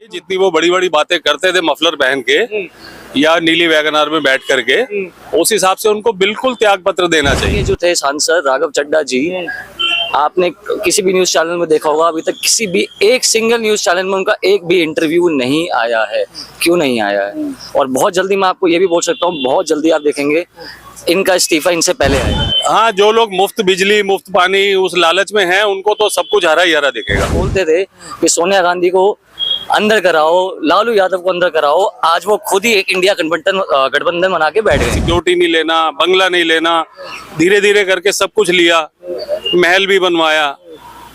जितनी वो बड़ी बड़ी बातें करते थे मफलर पहन के या नीली वैगनार में बैठ करके, उस हिसाब से उनको बिल्कुल त्याग पत्र देना चाहिए। जो थे सांसद राघव चड्ढा जी, आपने किसी भी न्यूज चैनल में देखा होगा, अभी तक किसी भी एक सिंगल न्यूज चैनल में उनका एक भी इंटरव्यू नहीं आया है। क्यों नहीं आया है? और बहुत जल्दी मैं आपको ये भी बोल सकता हूँ, बहुत जल्दी आप देखेंगे इनका इस्तीफा इनसे पहले आएगा। हाँ, जो लोग मुफ्त बिजली मुफ्त पानी उस लालच में हैं, उनको तो सब कुछ हरा ही हरा दिखेगा। बोलते थे कि सोनिया गांधी को अंदर कराओ, लालू यादव को अंदर कराओ, आज वो खुद ही एक इंडिया गठबंधन बना के बैठ गए। सिक्योरिटी नहीं लेना, बंगला नहीं लेना, धीरे धीरे करके सब कुछ लिया, महल भी बनवाया।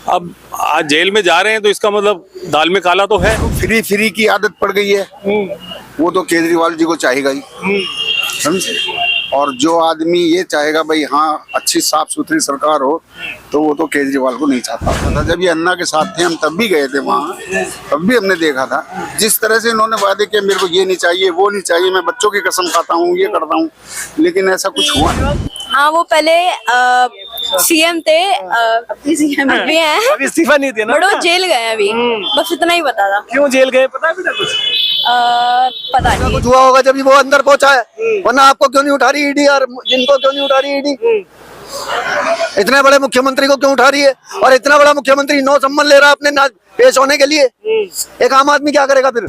अब आज जेल में जा रहे हैं तो इसका मतलब दाल में काला तो है। फ्री फ्री की आदत पड़ गई है, वो तो केजरीवाल जी को चाहेगा ही, समझे। और जो आदमी ये चाहेगा भाई हाँ अच्छी साफ सुथरी सरकार हो, तो वो तो केजरीवाल को नहीं चाहता। जब ये अन्ना के साथ थे, हम तब भी गए थे वहाँ, तब भी हमने देखा था जिस तरह से इन्होंने वादे किए, मेरे को ये नहीं चाहिए वो नहीं चाहिए, मैं बच्चों की कसम खाता हूँ, ये करता हूँ, लेकिन ऐसा कुछ हुआ नहीं। हाँ, वो पहले सीएम थे, अभी सीएम भी हैं, अभी इस्तीफा नहीं देना, बट वो जेल गए अभी, बस इतना ही पता था। क्यों जेल गए पता है कुछ? पता नहीं। कुछ हुआ होगा जब वो अंदर पहुंचा है, वरना आपको क्यों नहीं उठा रही ईडी, और जिनको क्यों नहीं उठा रही ईडी? इतने बड़े मुख्यमंत्री को क्यों उठा रही है? और इतना बड़ा मुख्यमंत्री नो सम्मान ले रहा है अपने ना पेश होने के लिए, एक आम आदमी क्या करेगा फिर?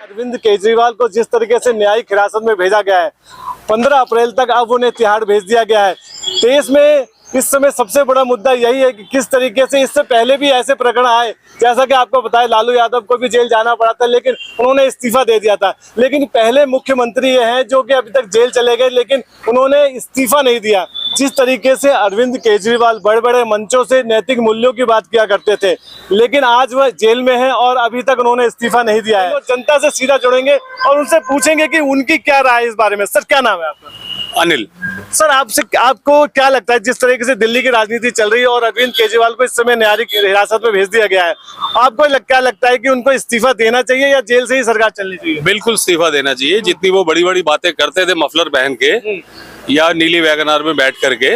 अरविंद केजरीवाल को जिस तरीके से न्यायिक हिरासत में भेजा गया है, 15 अप्रैल तक अब उन्हें तिहाड़ भेज दिया गया है। देश में इस समय सबसे बड़ा मुद्दा यही है कि किस तरीके से, इससे पहले भी ऐसे प्रकरण आए, जैसा कि आपको बताया लालू यादव को भी जेल जाना पड़ा था, लेकिन उन्होंने इस्तीफा दे दिया था। लेकिन पहले मुख्यमंत्री ये हैं जो कि अभी तक जेल चले गए, लेकिन उन्होंने इस्तीफा नहीं दिया। जिस तरीके से अरविंद केजरीवाल बड़े बड़े मंचों से नैतिक मूल्यों की बात किया करते थे, लेकिन आज वह जेल में है और अभी तक उन्होंने इस्तीफा नहीं दिया है। वो जनता से सीधा जुड़ेंगे और उनसे पूछेंगे कि उनकी क्या राय है इस बारे में। सर, क्या नाम है आपका? अनिल। सर, आपको क्या लगता है, जिस तरीके से दिल्ली की राजनीति चल रही है और अरविंद केजरीवाल को इस समय न्यायिक हिरासत में भेज दिया गया है, आपको क्या लगता है कि उनको इस्तीफा देना चाहिए या जेल से ही सरकार चलनी चाहिए? बिल्कुल इस्तीफा देना चाहिए। जितनी वो बड़ी बड़ी बातें करते थे मफलर पहन के या नीली वैगनार में बैठ करके,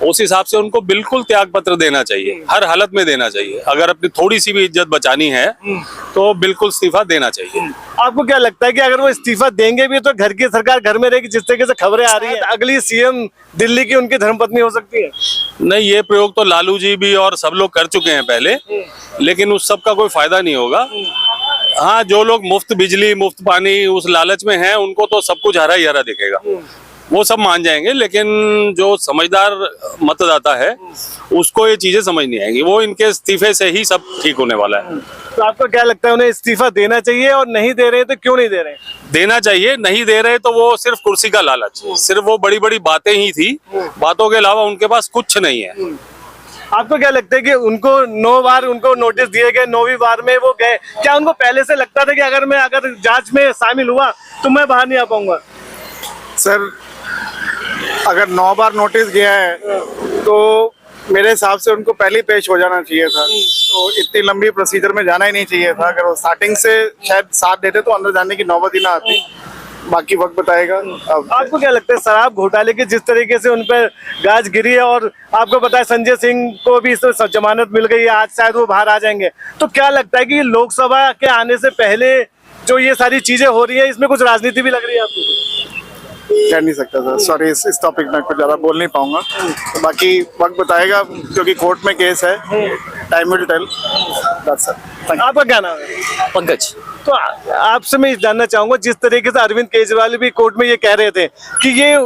उस हिसाब से उनको बिल्कुल त्याग पत्र देना चाहिए, हर हालत में देना चाहिए। अगर अपनी थोड़ी सी भी इज्जत बचानी है तो बिल्कुल इस्तीफा देना चाहिए। आपको क्या लगता है कि अगर वो इस्तीफा देंगे भी तो घर की सरकार घर में रहेगी? जिस तरीके से खबरें आ रही है, अगली सीएम दिल्ली की उनकी धर्मपत्नी हो सकती है? नहीं, ये प्रयोग तो लालू जी भी और सब लोग कर चुके हैं पहले, लेकिन उस सब का कोई फायदा नहीं होगा। हाँ, जो लोग मुफ्त बिजली मुफ्त पानी उस लालच में हैं, उनको तो सब कुछ हरा ही हरा दिखेगा, वो सब मान जाएंगे। लेकिन जो समझदार मतदाता है उसको ये चीजें समझ नहीं आएंगी। वो इनके इस्तीफे से ही सब ठीक होने वाला है। तो आपको क्या लगता है, उन्हें इस्तीफा देना चाहिए? और नहीं दे रहे तो क्यों नहीं दे रहे? देना चाहिए। नहीं दे रहे तो वो सिर्फ कुर्सी का लालच, सिर्फ वो बड़ी बड़ी बातें ही थी, बातों के अलावा उनके पास कुछ नहीं है। आपको क्या लगता है कि उनको 9 बार उनको नोटिस दिए गए, 9वीं बार में वो गए, क्या उनको पहले से लगता था कि अगर जांच में शामिल हुआ तो मैं बाहर नहीं आ पाऊंगा? सर, अगर 9 बार नोटिस गया है तो मेरे हिसाब से उनको पहले ही पेश हो जाना चाहिए था। तो इतनी लंबी प्रोसीजर में जाना ही नहीं चाहिए था। अगर वो स्टार्टिंग से शायद साथ देते तो अंदर जाने की नौबत ही ना आती। बाकी वक्त बताएगा। आपको क्या लगता है शराब घोटाले के जिस तरीके से उन पर गाज गिरी है, और आपको पता है संजय सिंह को भी इस जमानत मिल गई है, आज शायद वो बाहर आ जाएंगे, तो क्या लगता है कि लोकसभा के आने से पहले जो ये सारी चीजें हो रही है, इसमें कुछ राजनीति भी लग रही है आपको? कह नहीं सकता सर, सॉरी, इस टॉपिक में कुछ ज़्यादा बोल नहीं पाऊंगा। तो बाकी वक्त बताएगा, क्योंकि कोर्ट में केस है, टाइम विल टेल। आपका क्या नाम है? पंकज। तो आपसे मैं जानना चाहूंगा, जिस तरीके से अरविंद केजरीवाल भी कोर्ट में ये कह रहे थे कि ये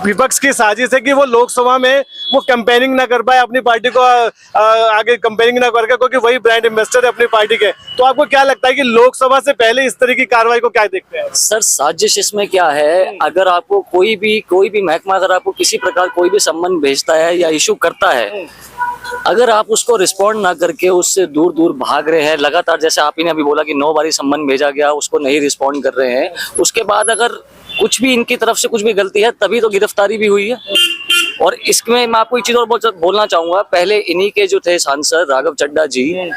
विपक्ष की साजिश है कि वो लोकसभा में वो कैंपेनिंग ना कर पाए, अपनी पार्टी को आगे कैंपेनिंग ना करके, क्योंकि वही ब्रांड एम्बेसडर है अपनी पार्टी के। तो आपको क्या लगता है कि लोकसभा से पहले इस तरह की कार्रवाई को क्या देखते हैं? सर, साजिश इसमें क्या है, अगर आपको कोई भी महकमा अगर आपको किसी प्रकार कोई भी सम्मन भेजता है या इशू करता है, अगर आप उसको रिस्पॉन्ड ना करके उससे दूर दूर भाग रहे हैं लगातार, जैसे आप ही ने अभी बोला कि 9 बारी सम्मन भेजा गया, उसको नहीं रिस्पॉन्ड कर रहे हैं, उसके बाद अगर कुछ भी इनकी तरफ से कुछ भी गलती है तभी तो गिरफ्तारी भी हुई है। और इसमें मैं आपको एक चीज और बोलना चाहूंगा, पहले इन्हीं के जो थे सांसद राघव चड्ढा जी,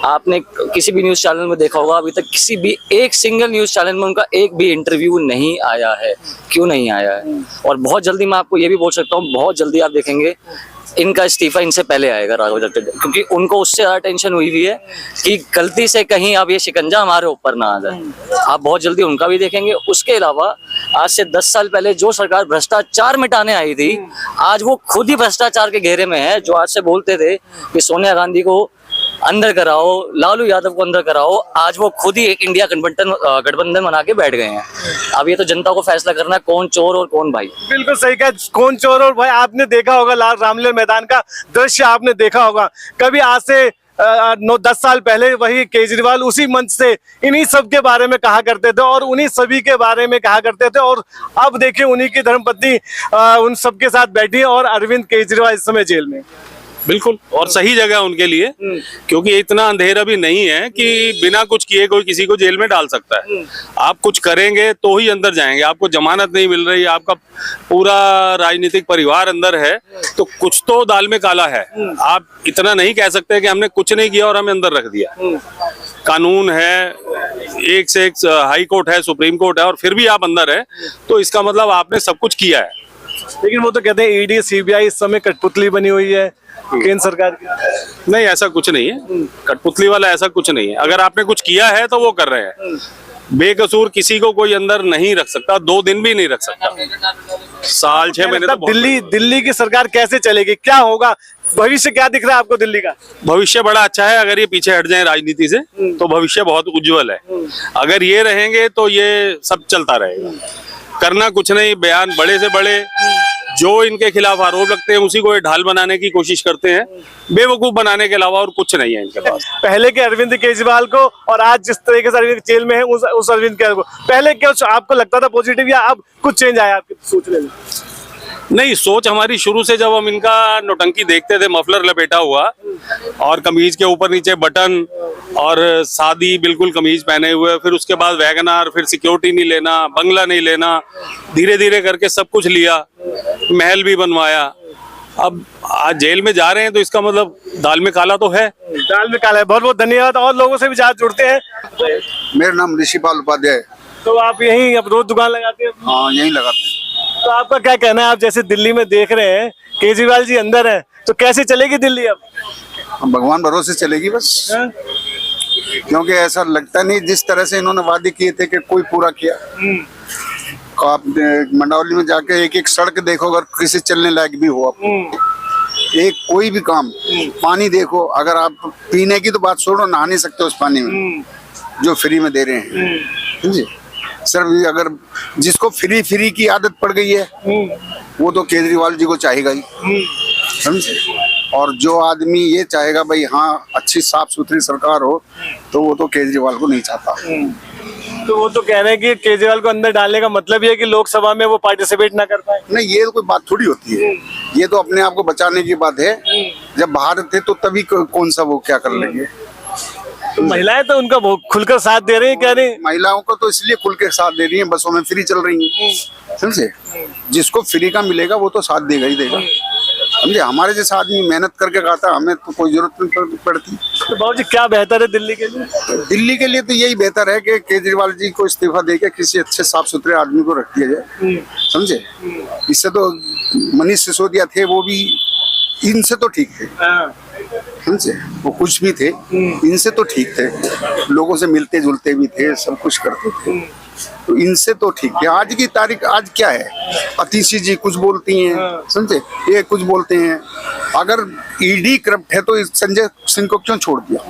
आपने किसी भी न्यूज चैनल में देखा होगा, अभी तक किसी भी एक सिंगल न्यूज चैनल में उनका एक भी इंटरव्यू नहीं आया है। क्यों नहीं आया है? और बहुत जल्दी मैं आपको ये भी बोल सकता हूँ, बहुत जल्दी आप देखेंगे इनका इस्तीफा इनसे पहले आएगा राघव चड्ढा, क्योंकि उनको उससे ज़्यादा टेंशन हुई हुई है कि गलती से कहीं अब ये शिकंजा हमारे ऊपर ना आ जाए। आप बहुत जल्दी उनका भी देखेंगे। उसके अलावा आज से 10 साल पहले जो सरकार भ्रष्टाचार मिटाने आई थी, आज वो खुद ही भ्रष्टाचार के घेरे में है। जो आज से बोलते थे कि सोनिया गांधी को अंदर कराओ, लालू यादव को अंदर कराओ, आज वो खुद ही एक इंडिया गठबंधन बना के बैठ गए हैं। अब ये तो जनता को फैसला करना है कौन चोर और कौन भाई। बिल्कुल सही कहा, कौन चोर और भाई। आपने देखा होगा रामलीला मैदान का दृश्य, आपने देखा होगा। कभी आज से 9-10 साल पहले वही केजरीवाल उसी मंच से इन्हीं सब के बारे में कहा करते थे और उन्हीं सभी के बारे में कहा करते थे, और अब देखिए उन्हीं की धर्मपत्नी उन सबके साथ बैठी है और अरविंद केजरीवाल इस समय जेल में। बिल्कुल, और सही जगह उनके लिए, क्योंकि इतना अंधेरा भी नहीं है कि बिना कुछ किए कोई किसी को जेल में डाल सकता है। आप कुछ करेंगे तो ही अंदर जाएंगे। आपको जमानत नहीं मिल रही, आपका पूरा राजनीतिक परिवार अंदर है, तो कुछ तो दाल में काला है। आप इतना नहीं कह सकते कि हमने कुछ नहीं किया और हमें अंदर रख दिया। कानून है, एक से एक हाई कोर्ट है, सुप्रीम कोर्ट है, और फिर भी आप अंदर है, तो इसका मतलब आपने सब कुछ किया है। लेकिन वो तो कहते हैं ईडी सीबीआई इस समय कठपुतली बनी हुई है केंद्र सरकार की। नहीं, ऐसा कुछ नहीं है, कठपुतली वाला ऐसा कुछ नहीं है। अगर आपने कुछ किया है तो वो कर रहे हैं। बेकसूर किसी को कोई अंदर नहीं रख सकता, 2 दिन भी नहीं रख सकता। साल 6 महीने तो दिल्ली की सरकार कैसे चलेगी, क्या होगा, भविष्य क्या दिख रहा है आपको दिल्ली का? भविष्य बड़ा अच्छा है। अगर ये पीछे हट जाए राजनीति से तो भविष्य बहुत उज्जवल है। अगर ये रहेंगे तो ये सब चलता रहेगा। करना कुछ नहीं, बयान बड़े से बड़े, जो इनके खिलाफ आरोप लगते हैं उसी को ये ढाल बनाने की कोशिश करते हैं। बेवकूफ बनाने के अलावा और कुछ नहीं है इनके पास। पहले के अरविंद केजरीवाल को और आज जिस तरीके से अरविंद जेल में है, उस अरविंद केजरीवाल को पहले क्या आपको लगता था पॉजिटिव, या अब कुछ चेंज आया आपकी सोचने में? नहीं, सोच हमारी शुरू से, जब हम इनका नौटंकी देखते थे, मफलर लपेटा हुआ और कमीज के ऊपर नीचे बटन और सादी बिल्कुल कमीज पहने हुए, फिर उसके बाद वैगनार, फिर सिक्योरिटी नहीं लेना, बंगला नहीं लेना, धीरे धीरे करके सब कुछ लिया, महल भी बनवाया। अब आज जेल में जा रहे हैं तो इसका मतलब दाल में काला तो है। दाल में काला है। बहुत बहुत धन्यवाद। और लोगों से भी ज्यादा जुड़ते हैं। मेरा नाम ऋषिपाल उपाध्याय। तो आप यहीं अब रोज दुकान लगाते हैं? हाँ, यहीं लगाते हैं। तो आपका क्या कहना है, आप जैसे दिल्ली में देख रहे हैं केजरीवाल जी अंदर हैं, तो कैसे चलेगी दिल्ली अब? भगवान भरोसे चलेगी बस। क्योंकि ऐसा लगता नहीं, जिस तरह से इन्होंने वादे किए थे कि कोई पूरा किया। आप मंडावली में जाके एक एक सड़क देखो, अगर किसी चलने लायक भी हो, आप एक कोई भी काम, पानी देखो, अगर आप पीने की तो बात छोड़ो, नहा नहीं सकते उस पानी में जो फ्री में दे रहे हैं। समझे सर, अगर जिसको फ्री की आदत पड़ गई है वो तो केजरीवाल जी को चाहेगा ही। समझे, और जो आदमी ये चाहेगा भाई हाँ अच्छी साफ सुथरी सरकार हो, तो वो तो केजरीवाल को नहीं चाहता। तो वो तो कह रहे हैं कि केजरीवाल को अंदर डालने का मतलब ये है कि लोकसभा में वो पार्टिसिपेट ना कर पाए। नहीं, ये तो कोई बात थोड़ी होती है। ये तो अपने आप को बचाने की बात है। जब बाहर थे तो तभी कौन सा वो क्या कर लेंगे। तो महिलाएं तो उनका खुलकर साथ दे रही हैं, कह रही हैं। महिलाओं को तो इसलिए खुल के साथ दे रही हैं, बसों में फ्री चल रही हैं। समझे, जिसको फ्री का मिलेगा वो तो साथ देगा ही देगा। समझे, हमारे जैसा आदमी मेहनत करके खाता, हमें तो कोई जरूरत नहीं पड़ती। तो बाबू जी क्या बेहतर है दिल्ली के लिए? दिल्ली के लिए तो यही बेहतर है कि केजरीवाल जी को इस्तीफा देके किसी अच्छे साफ सुथरे आदमी को रख दिया जाए। समझे, इससे तो मनीष सिसोदिया थे, वो भी इनसे तो ठीक थे। समझे, वो कुछ भी थे, इनसे तो ठीक थे, लोगों से मिलते जुलते भी थे, सब कुछ करते थे, तो इनसे तो ठीक है। आज की तारीख आज क्या है, अतिशी जी कुछ बोलती हैं, समझे, ये कुछ बोलते हैं। अगर ईडी करप्ट है तो संजय सिंह को क्यों छोड़ दिया?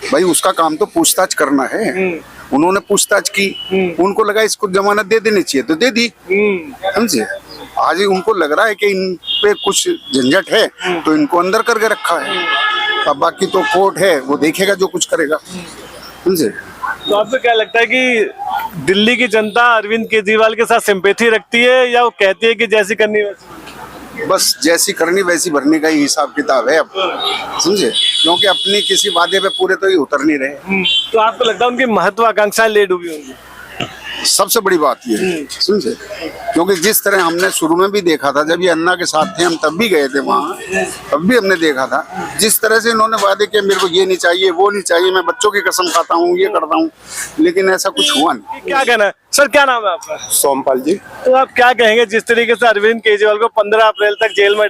भाई उसका काम तो पूछताछ करना है। उन्होंने पूछताछ की, उनको लगा इसको जमानत दे देनी चाहिए तो दे दी। समझे, आज उनको लग रहा है कि इन पे कुछ झंझट है तो इनको अंदर करके रखा है। अब बाकी तो कोर्ट है, वो देखेगा जो कुछ करेगा। समझे, तो आपको क्या लगता है कि दिल्ली की जनता अरविंद केजरीवाल के साथ सिंपैथी रखती है, या वो कहती है कि जैसी करनी वैसी? बस जैसी करनी वैसी भरने का ही हिसाब किताब है अब। समझे, क्योंकि अपने किसी वादे पे पूरे तो ही उतर नहीं रहे। तो आपको लगता है उनकी महत्वाकांक्षाएं ले डूबी होंगी? सबसे बड़ी बात ये है, समझे? क्योंकि जिस तरह हमने शुरू में भी देखा था, जब ये अन्ना के साथ थे हम तब भी गए थे वहाँ, तब भी हमने देखा था जिस तरह से इन्होंने वादे किए, मेरे को ये नहीं चाहिए, वो नहीं चाहिए, मैं बच्चों की कसम खाता हूँ, ये करता हूँ, लेकिन ऐसा कुछ हुआ नहीं। क्या कहना है सर, क्या नाम है आपका? सोमपाल जी। तो आप क्या कहेंगे जिस तरीके से अरविंद केजरीवाल को 15 अप्रैल तक जेल में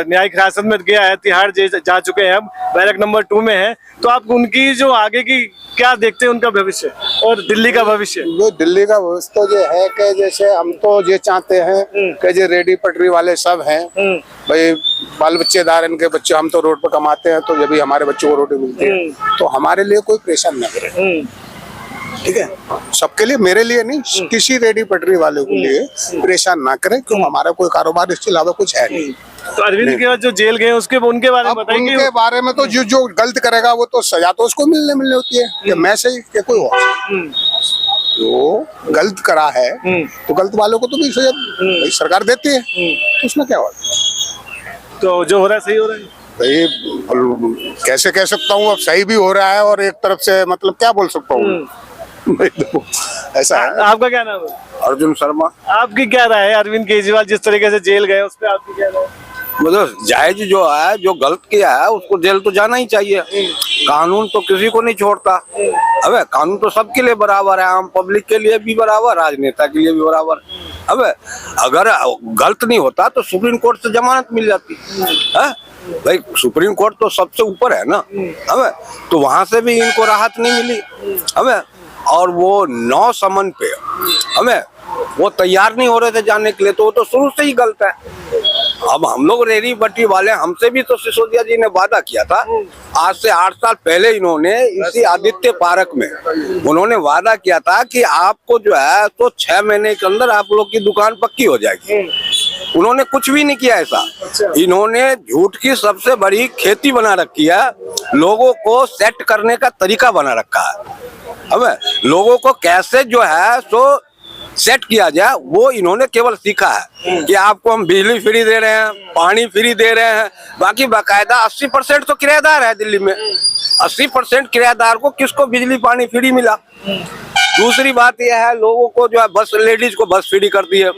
न्यायिक हिरासत में गया है, तिहाड़ जेल जा चुके हैं, अब बैरक नंबर 2 में है, तो आप उनकी जो आगे की क्या देखते हैं उनका भविष्य और दिल्ली का भविष्य? वो दिल्ली का भविष्य तो जो है कि जैसे हम तो ये चाहते हैं कि जो रेडी पटरी वाले सब हैं भाई, बाल बच्चेदार इनके बच्चे, हम तो रोड पर कमाते हैं, तो जब भी हमारे बच्चों को रोटी मिलती है तो हमारे लिए कोई परेशान न करे, ठीक है? सबके लिए, मेरे लिए नहीं, किसी रेडी पटरी वाले के लिए परेशान ना करें, क्यों हमारा कोई कारोबार इसके अलावा कुछ है नहीं। तो अरविंद के बाद जो जेल गए उसके उनके बारे में बताएंगे? उनके बारे में तो जो गलत करेगा वो तो सजा तो उसको मिलने होती है, कि मैं सही कि कोई और जो गलत करा है तो गलत वालों को तो भी सजा भाई सरकार देती है, तो उसमें क्या हुआ? तो जो हो रहा है सही हो रहा है भाई, कैसे कह सकता हूँ, अब सही भी हो रहा है और एक तरफ से मतलब क्या बोल सकता हूँ ऐसा है। आपका क्या नाम है? अर्जुन शर्मा। आपकी क्या राय है अरविंद केजरीवाल जिस तरीके से जेल गए उस पर आपकी क्या राय है? मतलब जायज जो है, जो गलत किया है उसको जेल तो जाना ही चाहिए। कानून तो किसी को नहीं छोड़ता, अबे कानून तो सबके लिए बराबर है, आम पब्लिक के लिए भी बराबर, राजनेता के लिए भी बराबर। अबे अगर गलत नहीं होता तो सुप्रीम कोर्ट से जमानत मिल जाती है भाई, सुप्रीम कोर्ट तो सबसे ऊपर है ना। अबे तो वहां से भी इनको राहत नहीं मिली। अबे और वो 9 समन पे हमें वो तैयार नहीं हो रहे थे जाने के लिए, तो वो तो शुरू से ही गलत है। अब हम लोग रेडी पट्टी वाले, हमसे भी तो सिसोदिया जी ने वादा किया था, आज से 8 साल पहले इन्होंने इसी आदित्य पार्क में उन्होंने वादा किया था कि आपको जो है तो 6 महीने के अंदर आप लोग की दुकान पक्की हो जाएगी। उन्होंने कुछ भी नहीं किया ऐसा। इन्होंने झूठ की सबसे बड़ी खेती बना रखी है, लोगों को सेट करने का तरीका बना रखा है। अब लोगों को कैसे जो है तो सेट किया जाए वो इन्होंने केवल सीखा है कि आपको हम बिजली फ्री दे रहे हैं, पानी फ्री दे रहे हैं, बाकी बाकायदा 80% तो किराएदार है दिल्ली में। 80% किराएदार को किसको बिजली पानी फ्री मिला। दूसरी बात यह है, लोगों को जो है बस, लेडीज को बस फ्री कर दी है,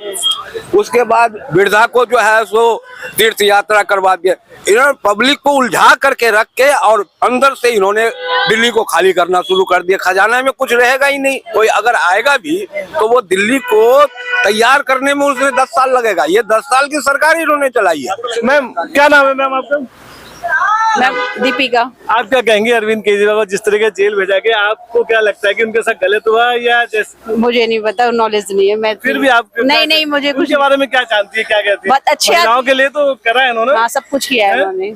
उसके बाद वृद्धा को जो है सो तीर्थ यात्रा करवा दिया। इन्होंने पब्लिक को उलझा करके रख के और अंदर से इन्होंने दिल्ली को खाली करना शुरू कर दिया। खजाना में कुछ रहेगा ही नहीं, कोई अगर आएगा भी तो वो दिल्ली को तैयार करने में उसने 10 साल लगेगा। ये 10 साल की सरकार इन्होंने चलाई है। मैम क्या नाम है मैम आपका? मैम दीपिका। आप क्या कहेंगे अरविंद केजरीवाल को जिस तरीके से जेल भेजा गया, आपको क्या लगता है कि उनके साथ गलत हुआ या जैसे? मुझे नहीं पता, नॉलेज नहीं है। मैं फिर भी आप नहीं मुझे कुछ उनके बारे में क्या जानती है, क्या कहती है? बहुत अच्छे महिलाओं के लिए तो करा है इन्होंने। हाँ, सब कुछ किया है उन्होंने।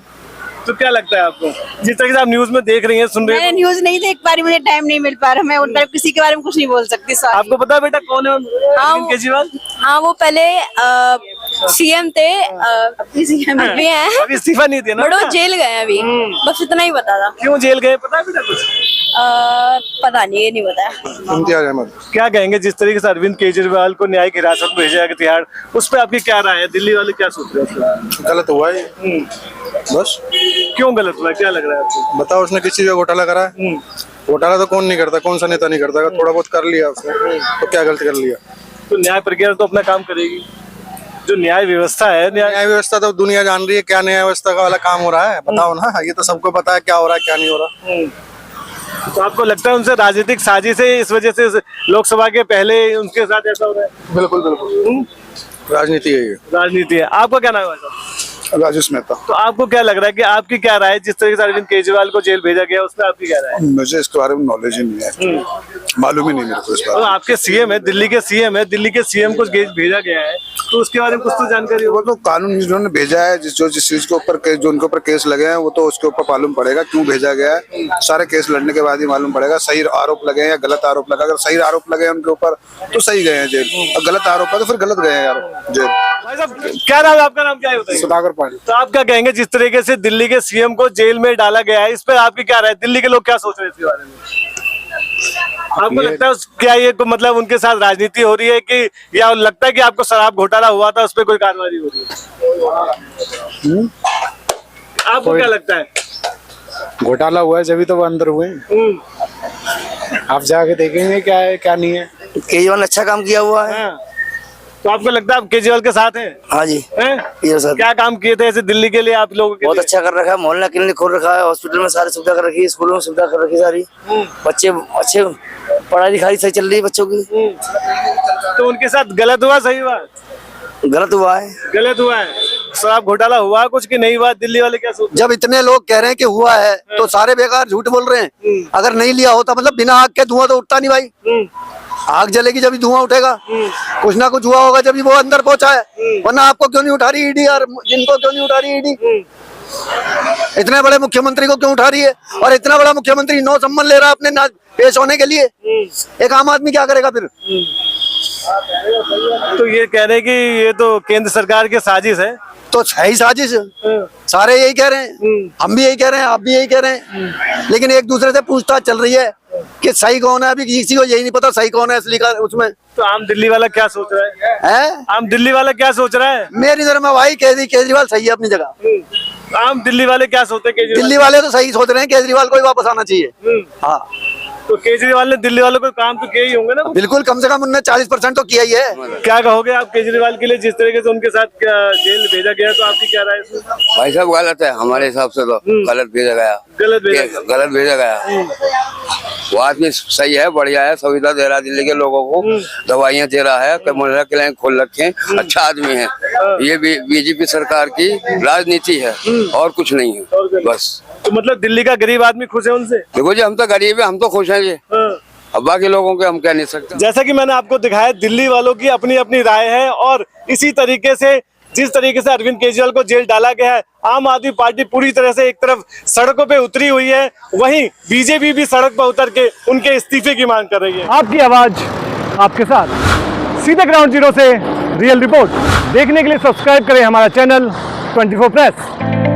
तो क्या लगता है आपको जिस तरीके से आप न्यूज में देख रही हैं, सुन रही मैंने हैं? न्यूज नहीं देख पा रही, मुझे टाइम नहीं मिल पा रहा, मैं उन पर किसी के बारे में कुछ नहीं बोल सकती। आपको पता है बेटा कौन है अरविंद केजरीवाल? हाँ, वो पहले सीएम थे, अभी सीएम भी हैं, अभी इस्तीफा नहीं दिया ना, बट वो जेल गए अभी, बस इतना ही पता था। क्यों जेल गए पता है बेटा कुछ? पता नहीं, ये नहीं पता। इम्तियाज अहमद। क्या कहेंगे जिस तरीके से अरविंद केजरीवाल को न्यायिक हिरासत में भेजा गया तिहाड़, उस पर आपकी क्या राय है? दिल्ली वाले क्या सोच रहे हैं? गलत हुआ है बस। क्यों गलत हुआ, क्या लग रहा है आपको? बताओ, उसने किस चीज का घोटाला करा है? घोटाला तो कौन नहीं करता, कौन सा नेता नहीं करता। अगर थोड़ा बहुत कर लिया उसने तो क्या गलत कर लिया? तो न्याय प्रक्रिया तो अपना काम करेगी। जो न्याय व्यवस्था है, न्याय व्यवस्था तो दुनिया जान रही है क्या न्याय व्यवस्था का वाला काम हो रहा है, बताओ ना। ये तो सबको पता है क्या हो रहा है क्या नहीं हो रहा। तो आपको लगता है उनसे राजनीतिक साजिश है, इस वजह से लोकसभा के पहले उनके साथ ऐसा हो रहा है? बिल्कुल बिल्कुल, राजनीति है ये। राजनीति है। आपका क्या नाम है? राजेश मेहता। तो आपको क्या लग रहा है कि आपकी क्या राय है जिस तरीके से अरविंद केजरीवाल को जेल भेजा गया, उसमें आपकी क्या राय है? मुझे इसके बारे में नॉलेज ही नहीं है, मालूम ही नहीं मेरे को इस बारे तो में। आपके सीएम है, दिल्ली के सीएम है, दिल्ली के सीएम को भेजा गया है, तो उसके बारे में कुछ तो जानकारी हो? वो तो कानून जिन्होंने भेजा है, जिस चीज के ऊपर जो उनके ऊपर केस लगे हैं वो तो उसके ऊपर मालूम पड़ेगा क्यों भेजा गया है। सारे केस लड़ने के बाद ही मालूम पड़ेगा सही आरोप लगे हैं या गलत आरोप लगा। अगर सही आरोप लगे हैं उनके ऊपर तो सही गए हैं जेल, और गलत आरोप है तो फिर गलत गए हैं यार जेल। भाई साहब क्या नाम है आपका? नाम क्या है बताइए? सुधाकर पांडे। तो आप क्या कहेंगे जिस तरीके से दिल्ली के सीएम को जेल में डाला गया है, इस पर आपकी क्या राय? दिल्ली के लोग क्या सोच रहे हैं इसके बारे में? आपको लगता है क्या ये तो मतलब उनके साथ राजनीति हो रही है कि, या लगता है कि आपको शराब घोटाला हुआ था उस पर कोई कार्रवाई हो रही है? आपको क्या लगता है? घोटाला हुआ है जब तो वो अंदर हुए हैं। आप जाके देखेंगे क्या है क्या नहीं है। केजरीवाल ने अच्छा काम किया हुआ है। हाँ। तो आपको लगता है आप केजरीवाल के साथ हैं? हाँ जी, हैं? ये सर क्या काम किए थे ऐसे दिल्ली के लिए आप लोगों के बहुत लिए? अच्छा कर रखा है। मोहल्ला क्लिनिक खोल रखा है, हॉस्पिटल में सारी सुविधा कर रखी है, स्कूलों में सुविधा कर रखी है सारी। बच्चे अच्छे, पढ़ाई लिखाई सही चल रही है बच्चों की। तो उनके साथ गलत हुआ सही हुआ? गलत हुआ है। गलत हुआ है। शराब घोटाला हुआ कुछ कि नहीं हुआ? दिल्ली वाले क्या सोचते जब इतने लोग कह रहे हैं कि हुआ है तो सारे बेकार झूठ बोल रहे हैं। अगर नहीं लिया होता, मतलब बिना आग के धुआं तो उठता नहीं भाई। आग जलेगी जब धुआं उठेगा, कुछ ना कुछ हुआ होगा जब वो अंदर पहुंचा है। वरना आपको क्यों नहीं उठा रही ईडी, और जिनको क्यों नहीं उठा रही ईडी? इतने बड़े मुख्यमंत्री को क्यों उठा रही है? और इतना बड़ा मुख्यमंत्री नौ सम्मान ले रहा है अपने पेश होने के लिए। एक आम आदमी क्या करेगा फिर? तो ये कह रहे हैं कि ये तो केंद्र सरकार की साजिश है। तो सही साजिश, सारे यही कह रहे हैं, हम भी यही कह रहे हैं, आप भी यही कह रहे हैं। लेकिन एक दूसरे से पूछताछ चल रही है कि सही कौन है। अभी किसी को यही नहीं पता सही कौन है असली का उसमें। तो आम दिल्ली वाला क्या सोच रहा है? आम दिल्ली वाला क्या सोच रहा है? मेरी नजर में भाई केजरीवाल सही है अपनी जगह। आम दिल्ली वाले क्या सोचते हैं? केजरीवाल दिल्ली वाले तो सही सोच रहे हैं, केजरीवाल को ही वापस आना चाहिए। हाँ, तो केजरीवाल ने दिल्ली वालों को काम तो किया ही होंगे ना? बिल्कुल, कम से कम उनने 40% तो किया ही है। क्या कहोगे आप केजरीवाल के लिए, जिस तरीके से उनके साथ जेल भेजा गया, तो आपकी क्या राय है इसमें? भाई साहब गलत है हमारे हिसाब से, तो गलत भेजा गया। गलत भेजा गया। वो आदमी सही है, बढ़िया है, सुविधा दे रहा है दिल्ली के लोगों को, दवाइयाँ दे रहा है, मोहल्ला क्लिनिक खोल रखे हैं, अच्छा आदमी है। ये बीजेपी सरकार की राजनीति है और कुछ नहीं है बस। तो मतलब दिल्ली का गरीब आदमी खुश है उनसे? देखो जी, हम तो गरीब है, हम तो खुश हैं जी। अब बाकी लोगों के हम कह नहीं सकते। जैसा कि मैंने आपको दिखाया, दिल्ली वालों की अपनी अपनी राय है। और इसी तरीके से जिस तरीके से अरविंद केजरीवाल को जेल डाला गया है, आम आदमी पार्टी पूरी तरह से एक तरफ सड़कों पे उतरी हुई है, वहीं बीजेपी भी सड़क पर उतर के उनके इस्तीफे की मांग कर रही है। आपकी आवाज आपके साथ, सीधे ग्राउंड जीरो से रियल रिपोर्ट देखने के लिए सब्सक्राइब करें हमारा चैनल 24 प्रेस।